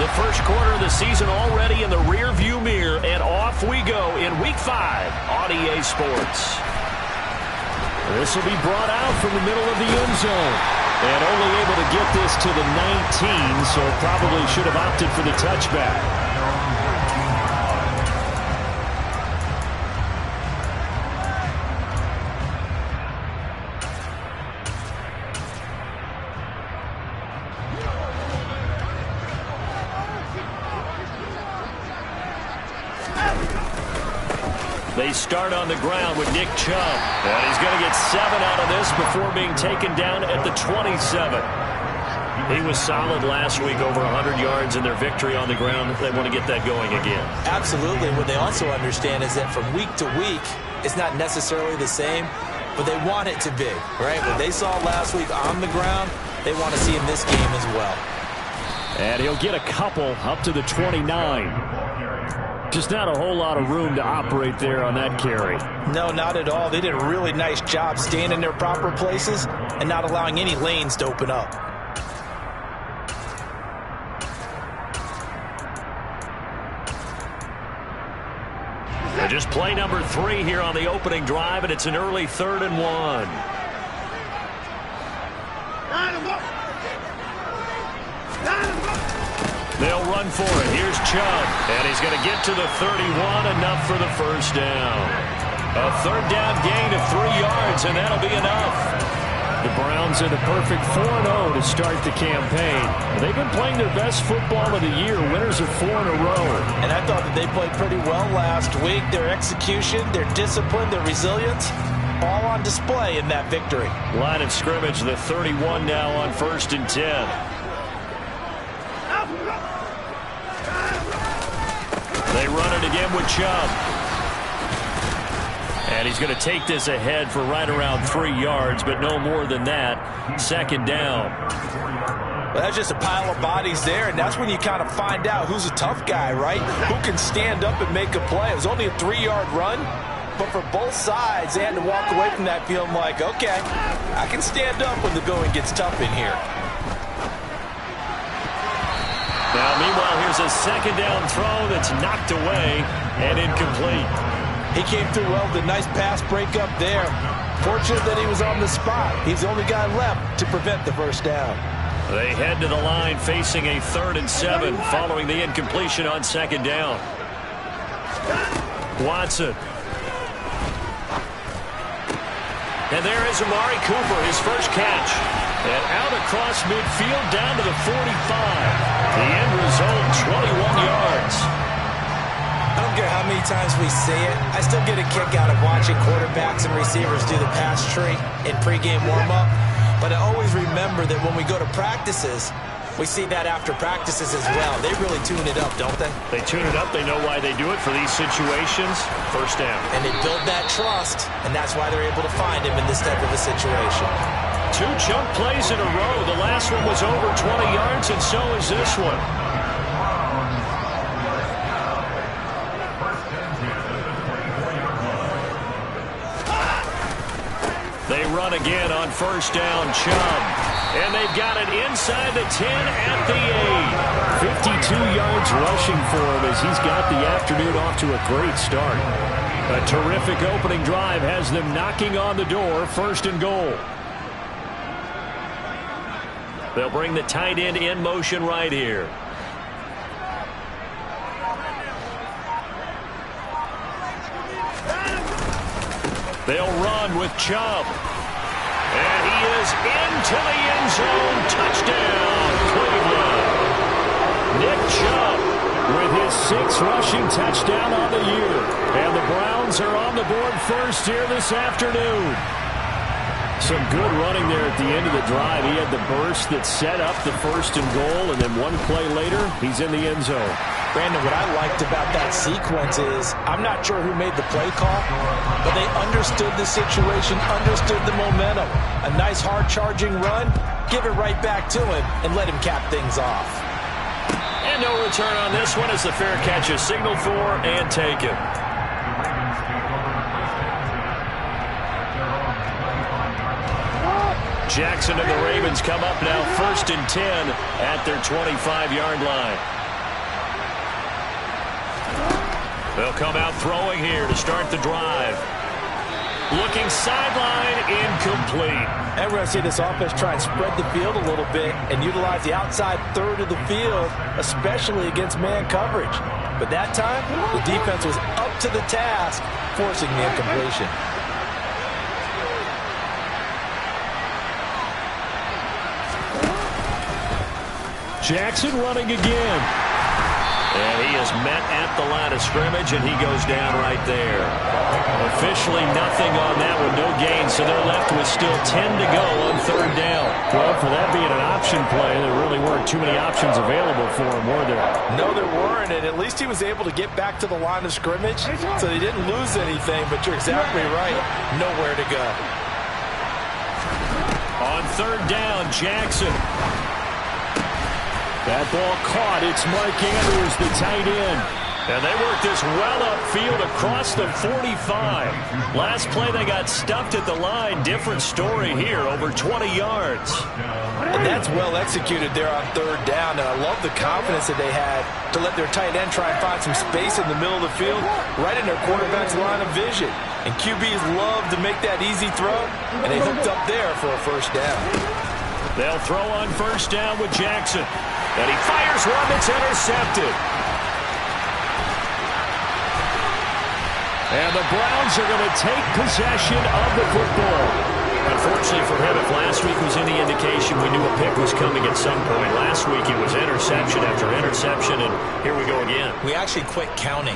The first quarter of the season already in the rear-view mirror, and off we go in Week 5 on EA Sports. This will be brought out from the middle of the end zone. And only able to get this to the 19, so probably should have opted for the touchback. They start on the ground with Nick Chubb. And he's going to get 7 out of this before being taken down at the 27. He was solid last week, over 100 yards in their victory on the ground. They want to get that going again. Absolutely. What they also understand is that from week to week, it's not necessarily the same, but they want it to be, right? What they saw last week on the ground, they want to see in this game as well. And he'll get a couple up to the 29. Just not a whole lot of room to operate there on that carry. No, not at all. They did a really nice job staying in their proper places and not allowing any lanes to open up. Just play number 3 here on the opening drive, and it's an early 3rd and 1. They'll run for it. Here's Chubb, and he's going to get to the 31, enough for the first down. A 3rd down gain of 3 yards, and that'll be enough. The Browns are the perfect 4-0 to start the campaign. They've been playing their best football of the year, winners of 4 in a row. And I thought that they played pretty well last week. Their execution, their discipline, their resilience, all on display in that victory. Line of scrimmage, the 31 now on 1st and 10. They run it again with Chubb. And he's going to take this ahead for right around 3 yards, but no more than that. 2nd down. Well, that's just a pile of bodies there, and that's when you kind of find out who's a tough guy, right? Who can stand up and make a play. It was only a 3-yard run, but for both sides, they had to walk away from that feeling like, okay, I can stand up when the going gets tough in here. Now, meanwhile, here's a 2nd down throw that's knocked away and incomplete. He came through well with a nice pass breakup there. Fortunate that he was on the spot. He's the only guy left to prevent the first down. They head to the line facing a 3rd and 7 following the incompletion on 2nd down. Watson. And there is Amari Cooper, his first catch. And out across midfield down to the 45. The end result, 21 yards. I don't care how many times we say it, I still get a kick out of watching quarterbacks and receivers do the pass tree in pregame warm-up. But I always remember that when we go to practices, we see that after practices as well. They really tune it up, don't they? They tune it up. They know why they do it for these situations. First down. And they build that trust, and that's why they're able to find him in this type of a situation. 2 chunk plays in a row. The last one was over 20 yards, and so is this one. They run again on 1st down, Chubb. And they've got it inside the 10 at the 8. 52 yards rushing for him as he's got the afternoon off to a great start. A terrific opening drive has them knocking on the door, 1st and goal. They'll bring the tight end in motion right here. They'll run with Chubb. And he is into the end zone. Touchdown, Cleveland. Nick Chubb with his 6th rushing touchdown on the year. And the Browns are on the board first here this afternoon. Some good running there at the end of the drive. He had the burst that set up the 1st and goal, and then one play later, he's in the end zone. Brandon, what I liked about that sequence is I'm not sure who made the play call, but they understood the situation, understood the momentum. A nice hard-charging run, give it right back to him, and let him cap things off. And no return on this one as the fair catch is signaled for and taken. Jackson and the Ravens come up now 1st and 10 at their 25-yard line. They'll come out throwing here to start the drive. Looking sideline, incomplete. And we're going to see this offense try and spread the field a little bit and utilize the outside third of the field, especially against man coverage. But that time, the defense was up to the task, forcing the incompletion. Jackson running again. And he is met at the line of scrimmage, and he goes down right there. Officially nothing on that one, no gain, so they're left with still 10 to go on third down. Well, for that being an option play, there really weren't too many options available for him, were there? No, there weren't, and at least he was able to get back to the line of scrimmage, so he didn't lose anything, but you're exactly right. Nowhere to go. On third down, Jackson. That ball caught. It's Mark Andrews, the tight end. And they work this well upfield across the 45. Last play they got stuffed at the line. Different story here, over 20 yards. And that's well executed there on third down. And I love the confidence that they had to let their tight end try and find some space in the middle of the field, right in their quarterback's line of vision. And QBs love to make that easy throw, and they hooked up there for a first down. They'll throw on first down with Jackson. And he fires one that's intercepted. And the Browns are going to take possession of the football. Unfortunately for him, if last week was any indication, we knew a pick was coming at some point. Last week it was interception after interception, and here we go again. We actually quit counting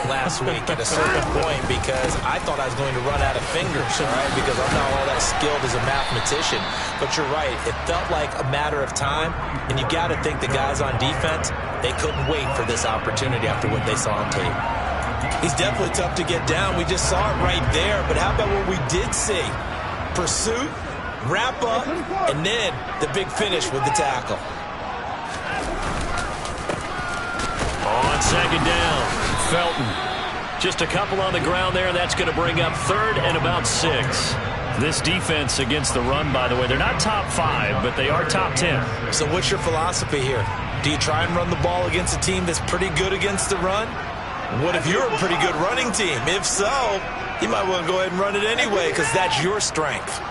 last week at a certain point because I thought I was going to run out of fingers, all right, because I'm not all that skilled as a mathematician. But you're right. It felt like a matter of time, and you got to think the guys on defense, they couldn't wait for this opportunity after what they saw on tape. He's definitely tough to get down. We just saw it right there. But how about what we did see? Pursuit, wrap up, and then the big finish with the tackle. On second down, Felton. Just a couple on the ground there. That's going to bring up third and about 6. This defense against the run, by the way, they're not top 5, but they are top 10. So what's your philosophy here? Do you try and run the ball against a team that's pretty good against the run? What if you're a pretty good running team? If so, you might want to go ahead and run it anyway because that's your strength.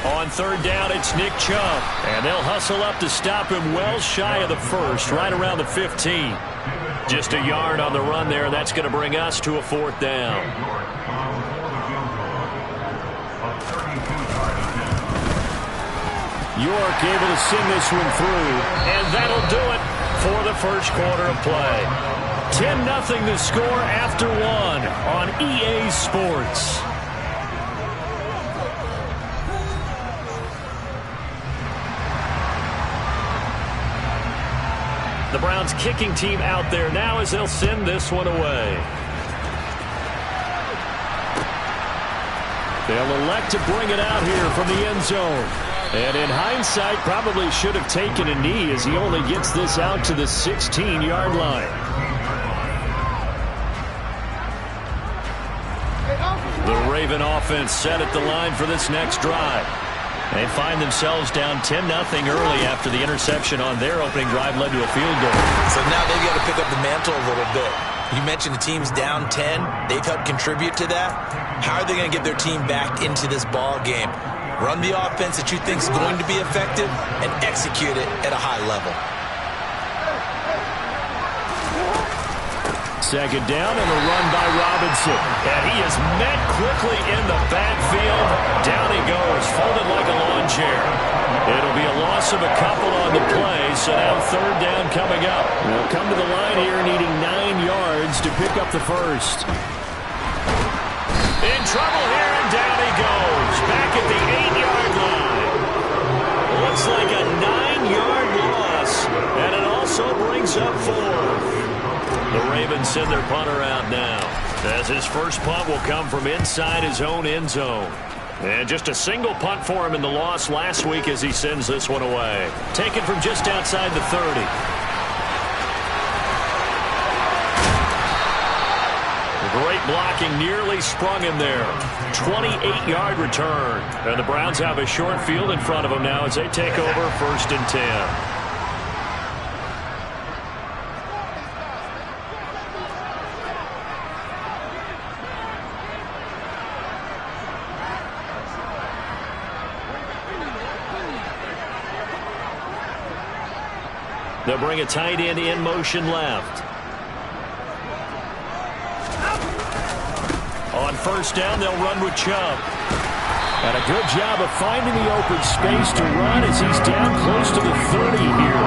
On third down, it's Nick Chubb. And they'll hustle up to stop him well shy of the first, right around the 15. Just a yard on the run there, and that's going to bring us to a fourth down. York able to send this one through. And that'll do it for the first quarter of play. 10-0 the score after 1 on EA Sports. The Browns kicking team out there now as they'll send this one away. They'll elect to bring it out here from the end zone. And in hindsight, probably should have taken a knee as he only gets this out to the 16-yard line. The Raven offense set at the line for this next drive. They find themselves down 10-0 early after the interception on their opening drive led to a field goal. So now they've got to pick up the mantle a little bit. You mentioned the team's down 10. They've helped contribute to that. How are they going to get their team back into this ball game? Run the offense that you think is going to be effective and execute it at a high level. Second down and a run by Robinson. And he is met quickly in the backfield. Down he goes, folded like a lawn chair. It'll be a loss of a couple on the play, so now third down coming up. They'll come to the line here needing 9 yards to pick up the first. In trouble here, and down he goes. Back at the 8-yard line. Looks like a 9-yard loss, and it also brings up 4. The Ravens send their punter out now, as his first punt will come from inside his own end zone. And just a single punt for him in the loss last week as he sends this one away. Taken from just outside the 30. Great blocking, nearly sprung him there. 28-yard return. And the Browns have a short field in front of them now as they take over 1st and 10. They'll bring a tight end in motion left. On first down, they'll run with Chubb. And a good job of finding the open space to run as he's down close to the 30 here.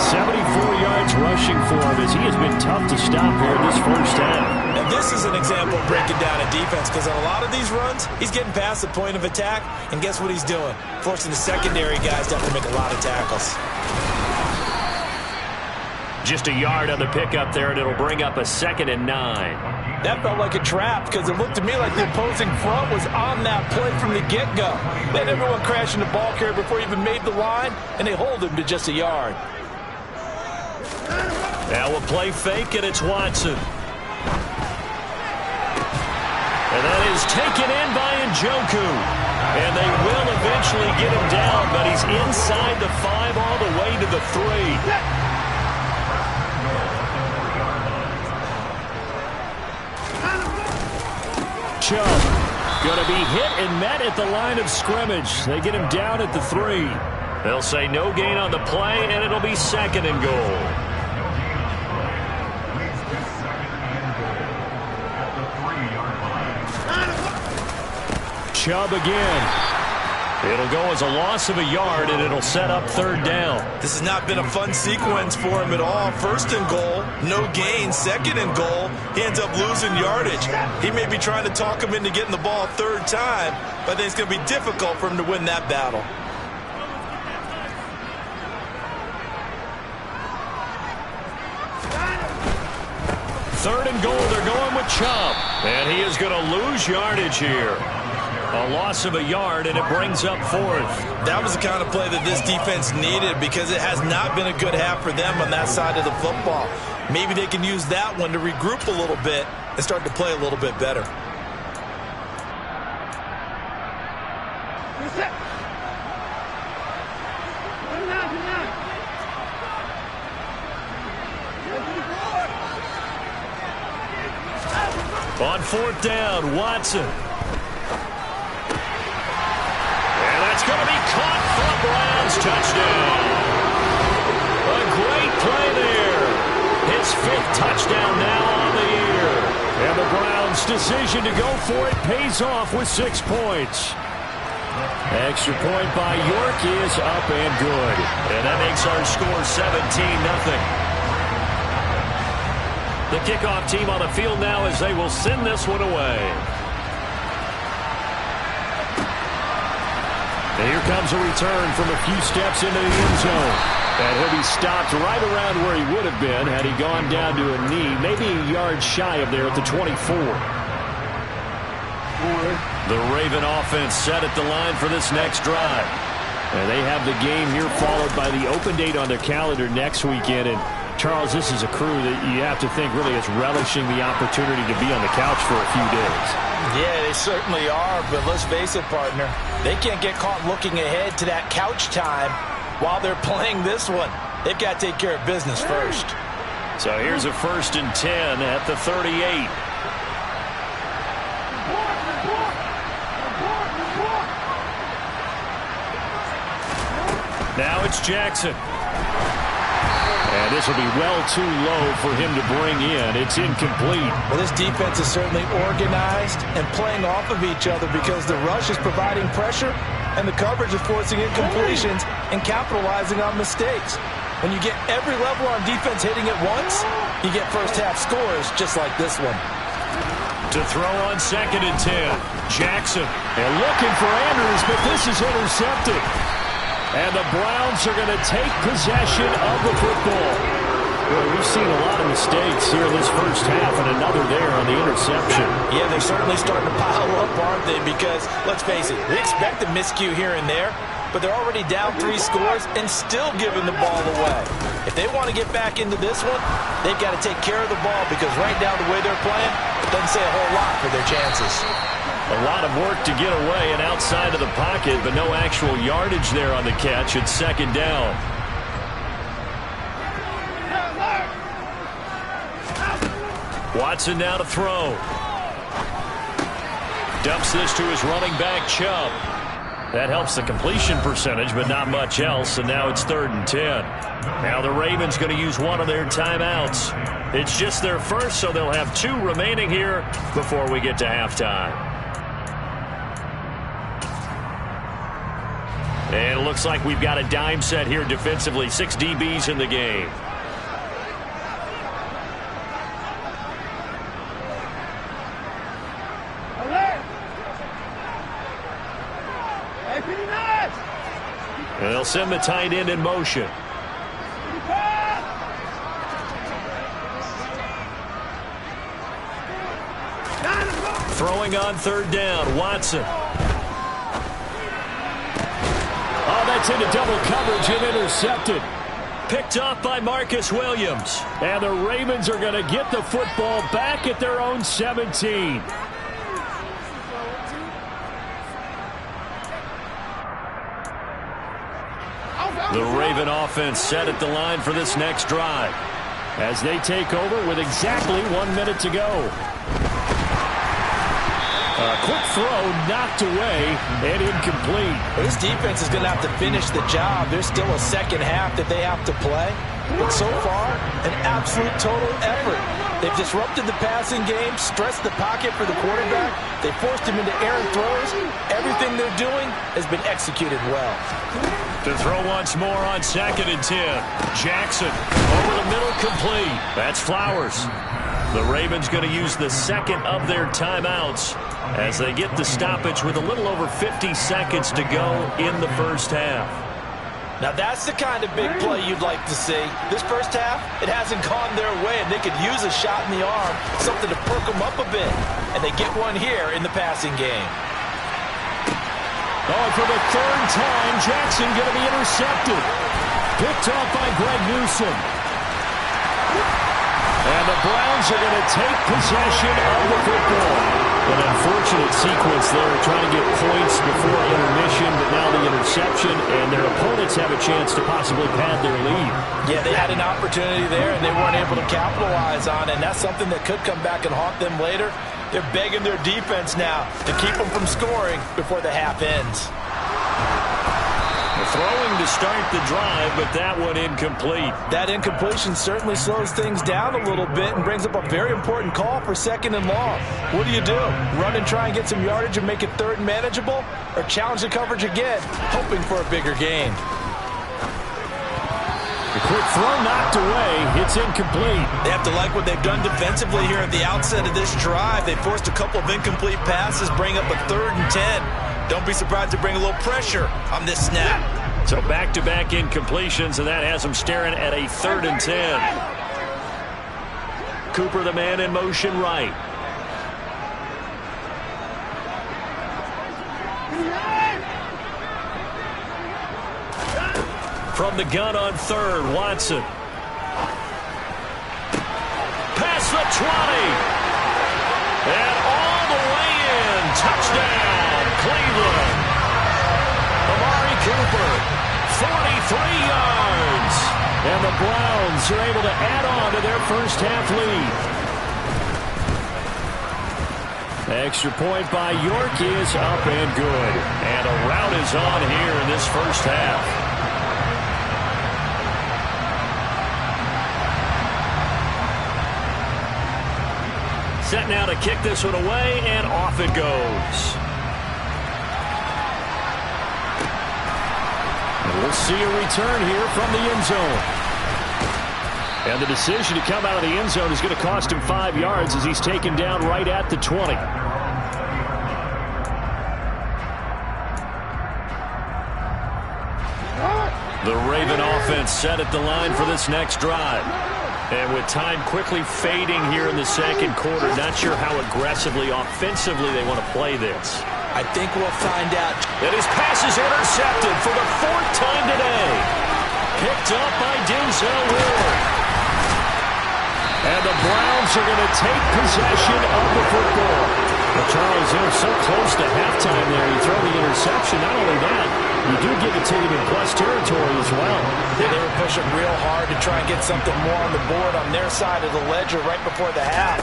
74 yards rushing for him as he has been tough to stop here in this first half. And this is an example of breaking down a defense, because on a lot of these runs, he's getting past the point of attack, and guess what he's doing? Forcing the secondary guys to have to make a lot of tackles. Just a yard on the pickup there, and it'll bring up a 2nd and 9. That felt like a trap, because it looked to me like the opposing front was on that play from the get-go. They had everyone crashing the ball carrier before he even made the line, and they hold him to just a yard. Now we'll play fake, and it's Watson. And that is taken in by Njoku. And they will eventually get him down, but he's inside the 5 all the way to the 3. Chubb going to be hit and met at the line of scrimmage. They get him down at the 3. They'll say no gain on the play, and it'll be 2nd and goal. Chubb again. It'll go as a loss of a yard, and it'll set up 3rd down. This has not been a fun sequence for him at all. 1st and goal, no gain. 2nd and goal, he ends up losing yardage. He may be trying to talk him into getting the ball 3rd time, but I think it's going to be difficult for him to win that battle. Third and goal, they're going with Chubb. And he is going to lose yardage here. A loss of a yard, and it brings up 4th. That was the kind of play that this defense needed, because it has not been a good half for them on that side of the football. Maybe they can use that one to regroup a little bit and start to play a little bit better. On 4th down, Watson. It's going to be caught for a Browns touchdown. A great play there. His 5th touchdown now on the year. And the Browns' decision to go for it pays off with 6 points. Extra point by York is up and good. And that makes our score 17-0. The kickoff team on the field now as they will send this one away. And here comes a return from a few steps into the end zone. And he'll be stopped right around where he would have been had he gone down to a knee, maybe a yard shy of there at the 24. The Raven offense set at the line for this next drive. And they have the game here followed by the open date on their calendar next weekend. And Charles, this is a crew that you have to think really is relishing the opportunity to be on the couch for a few days. Yeah, they certainly are, but let's face it, partner. They can't get caught looking ahead to that couch time while they're playing this one. They've got to take care of business first. So here's a 1st and 10 at the 38. Now it's Jackson. And this will be well too low for him to bring in. It's incomplete. Well, this defense is certainly organized and playing off of each other, because the rush is providing pressure and the coverage is forcing incompletions and capitalizing on mistakes. When you get every level on defense hitting at once, you get first-half scores just like this one. To throw on 2nd and 10. Jackson. And looking for Andrews, but this is intercepted. And the Browns are going to take possession of the football. Boy, we've seen a lot of mistakes here in this first half, and another there on the interception. Yeah, they're certainly starting to pile up, aren't they? Because, let's face it, we expect a miscue here and there, but they're already down 3 scores and still giving the ball away. If they want to get back into this one, they've got to take care of the ball, because right now the way they're playing doesn't say a whole lot for their chances. A lot of work to get away and outside of the pocket, but no actual yardage there on the catch. It's 2nd down. Watson now to throw. Dumps this to his running back, Chubb. That helps the completion percentage, but not much else, and now it's 3rd and 10. Now the Ravens going to use one of their timeouts. It's just their first, so they'll have 2 remaining here before we get to halftime. And it looks like we've got a dime set here defensively. 6 DBs in the game. And they'll send the tight end in motion. Throwing on 3rd down, Watson. Oh, that's into double coverage and intercepted. Picked off by Marcus Williams. And the Ravens are going to get the football back at their own 17. The Raven offense set at the line for this next drive. As they take over with exactly 1 minute to go. A quick throw knocked away and incomplete. This defense is going to have to finish the job. There's still a second half that they have to play. But so far, an absolute total effort. They've disrupted the passing game, stressed the pocket for the quarterback. They forced him into errant throws. Everything they're doing has been executed well. To throw once more on 2nd and 10. Jackson over the middle, complete. That's Flowers. The Ravens going to use the second of their timeouts as they get the stoppage with a little over 50 seconds to go in the first half. Now that's the kind of big play you'd like to see. This first half, it hasn't gone their way, and they could use a shot in the arm, something to perk them up a bit. And they get one here in the passing game. Oh, for the 3rd time, Jackson going to be intercepted. Picked off by Greg Newsome. And the Browns are going to take possession of the football. An unfortunate sequence there, trying to get points before intermission, but now the interception, and their opponents have a chance to possibly pad their lead. Yeah, they had an opportunity there, and they weren't able to capitalize on it, and that's something that could come back and haunt them later. They're begging their defense now to keep them from scoring before the half ends. Throwing to start the drive, but that one incomplete. That incompletion certainly slows things down a little bit and brings up a very important call for 2nd and long. What do? Run and try and get some yardage and make it 3rd and manageable? Or challenge the coverage again, hoping for a bigger gain? The quick throw knocked away. It's incomplete. They have to like what they've done defensively here at the outset of this drive. They forced a couple of incomplete passes, bring up a 3rd and 10. Don't be surprised to bring a little pressure on this snap. So back-to-back incompletions, and that has them staring at a 3rd and 10. Cooper, the man in motion right. From the gun on 3rd, Watson. Past the 20. And all the way in. Touchdown, Cleveland. Amari Cooper, 43 yards. And the Browns are able to add on to their first half lead. Extra point by York is up and good. And a rout is on here in this first half. Set now to kick this one away, and off it goes. And we'll see a return here from the end zone. And the decision to come out of the end zone is going to cost him 5 yards as he's taken down right at the 20. The Raven offense set at the line for this next drive. And with time quickly fading here in the second quarter, not sure how aggressively, offensively they want to play this. I think we'll find out. And his pass is intercepted for the 4th time today. Picked up by Denzel Ward. And the Browns are going to take possession of the football. Well, Charles, they're so close to halftime there. You throw the interception. Not only that, you do give it to them in plus territory as well. Yeah, they were pushing real hard to try and get something more on the board on their side of the ledger right before the half.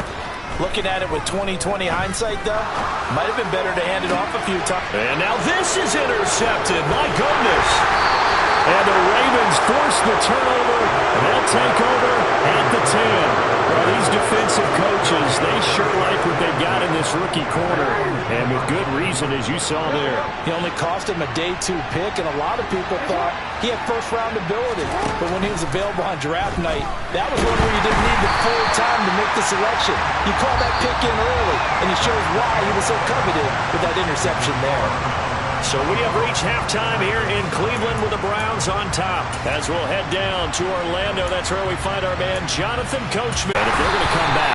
Looking at it with 20/20 hindsight, though, might have been better to hand it off a few times. And now this is intercepted. My goodness. And the Ravens force the turnover. And they'll take over at the 10. Well, these defensive coaches, they sure like what they've got in this rookie corner. And with good reason, as you saw there. He only cost him a day 2 pick, and a lot of people thought he had first-round ability. But when he was available on draft night, that was one where you didn't need the full time to make the selection. You call that pick in early, and he shows why he was so coveted with that interception there. So we have reached halftime here in Cleveland with the Browns on top. As we'll head down to Orlando, that's where we find our man Jonathan Coachman. And if they're going to come back.